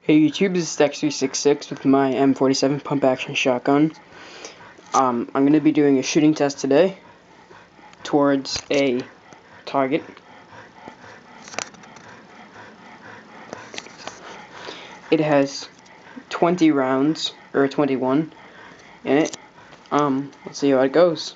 Hey YouTube, this is Dex366 with my M47 pump action shotgun. I'm going to be doing a shooting test today towards a target. It has 20 rounds, or 21 in it. Let's see how it goes.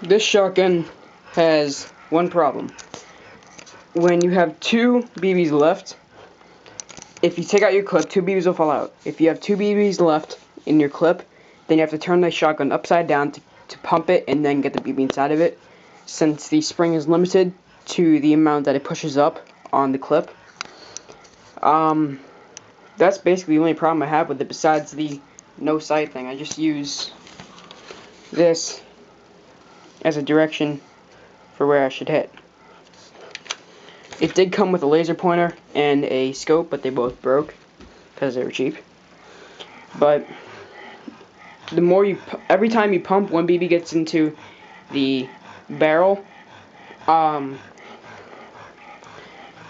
This shotgun has one problem. When you have two BBs left, if you take out your clip, two BBs will fall out. If you have two BBs left in your clip, then you have to turn the shotgun upside down to pump it and then get the BB inside of it, since the spring is limited to the amount that it pushes up on the clip. That's basically the only problem I have with it besides the no sight thing. I just use this as a direction for where I should hit. It did come with a laser pointer and a scope, but they both broke because they were cheap. But the more every time you pump, one BB gets into the barrel.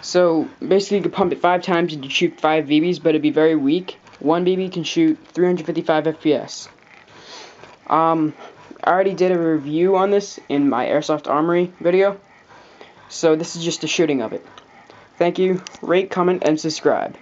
So basically you can pump it 5 times and you shoot 5 BBs, but it'd be very weak. One BB can shoot 355 FPS. I already did a review on this in my airsoft armory video, so this is just a shooting of it. Thank you. Rate, comment, and subscribe.